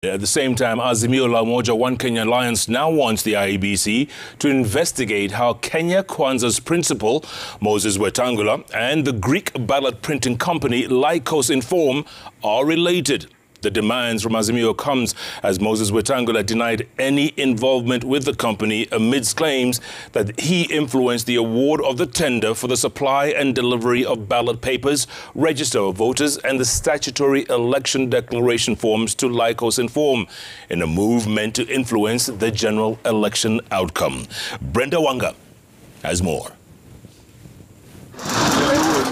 At the same time, Azimio La Umoja One Kenya Alliance now wants the IEBC to investigate how Kenya Kwanza's principal, Moses Wetangula, and the Greek ballot printing company Lycos Inform are related. The demands from Azimio comes as Moses Wetangula denied any involvement with the company amidst claims that he influenced the award of the tender for the supply and delivery of ballot papers, register of voters, and the statutory election declaration forms to Lycos Inform in a move meant to influence the general election outcome. Brenda Wanga has more.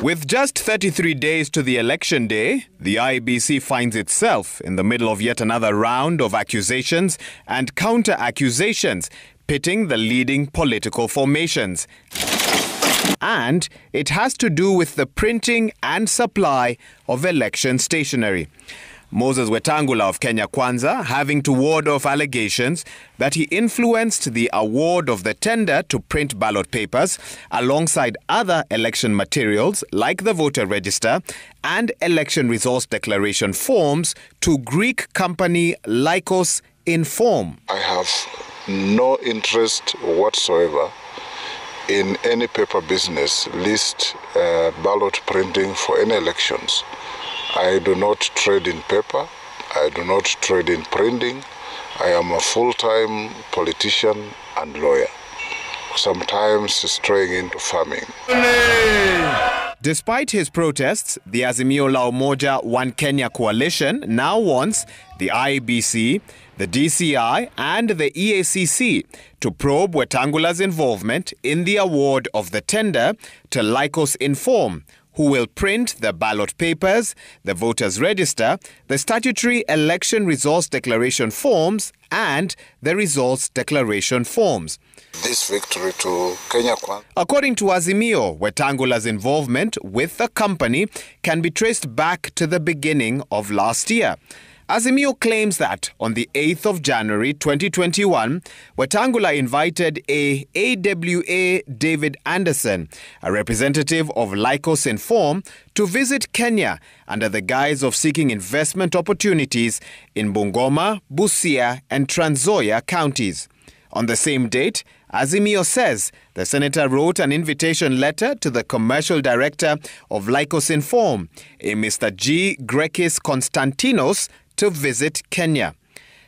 With just 33 days to the election day, the IEBC finds itself in the middle of yet another round of accusations and counter-accusations pitting the leading political formations. And it has to do with the printing and supply of election stationery. Moses Wetangula of Kenya Kwanza having to ward off allegations that he influenced the award of the tender to print ballot papers alongside other election materials like the voter register and election resource declaration forms to Greek company Lycos Inform. I have no interest whatsoever in any paper business, list ballot printing for any elections. I do not trade in paper. I do not trade in printing. I am a full-time politician and lawyer, sometimes straying into farming. Despite his protests, the Azimio La Umoja One Kenya coalition now wants the IEBC, the DCI and the EACC to probe Wetangula's involvement in the award of the tender to Lycos Inform, who will print the ballot papers, the voters register, the statutory election resource declaration forms and the resource declaration forms. This victory to Kenya Kwanza. According to Azimio, Wetangula's involvement with the company can be traced back to the beginning of last year. Azimio claims that on the 8th of January 2021, Wetangula invited AWA David Anderson, a representative of Lycos Inform, to visit Kenya under the guise of seeking investment opportunities in Bungoma, Busia and Trans Nzoia counties. On the same date, Azimio says the senator wrote an invitation letter to the commercial director of Lycos Inform, a Mr. G. Grekis Konstantinos, to visit Kenya.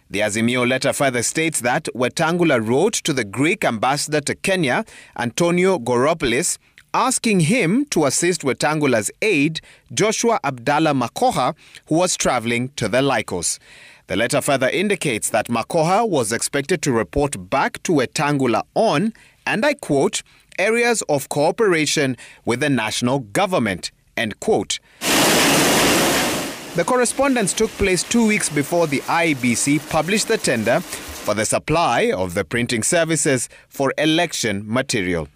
The Azimio letter further states that Wetangula wrote to the Greek ambassador to Kenya, Antonio Goropoulos, asking him to assist Wetangula's aide, Joshua Abdallah Makoha, who was traveling to the Lycos. The letter further indicates that Makoha was expected to report back to Wetangula on, and I quote, areas of cooperation with the national government, end quote. The correspondence took place 2 weeks before the IEBC published the tender for the supply of the printing services for election material.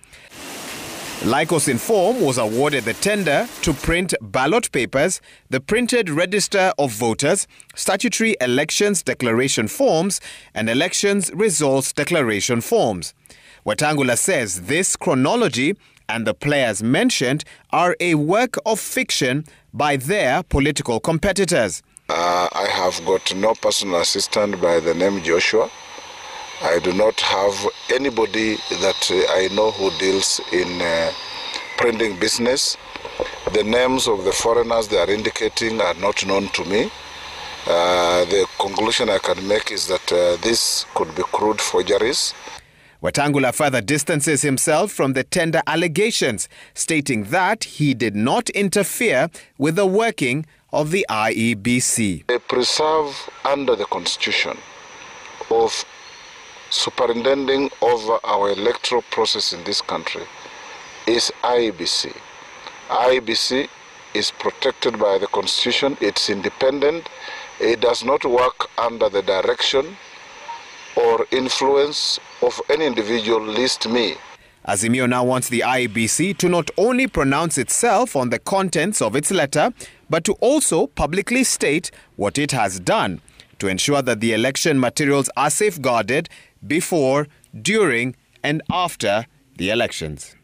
Lycos Inform was awarded the tender to print ballot papers, the printed register of voters, statutory elections declaration forms, and elections resource declaration forms. Wetangula says this chronology and the players mentioned are a work of fiction by their political competitors. I have got no personal assistant by the name Joshua. I do not have anybody that I know who deals in printing business. The names of the foreigners they are indicating are not known to me. The conclusion I can make is that this could be crude forgeries. Wetangula further distances himself from the tender allegations, stating that he did not interfere with the working of the IEBC. They preserve under the Constitution of superintending over our electoral process in this country is IEBC. IEBC is protected by the Constitution. It's independent. It does not work under the direction or influence of any individual, least me. Azimio now wants the IEBC to not only pronounce itself on the contents of its letter, but to also publicly state what it has done to ensure that the election materials are safeguarded before, during, and after the elections.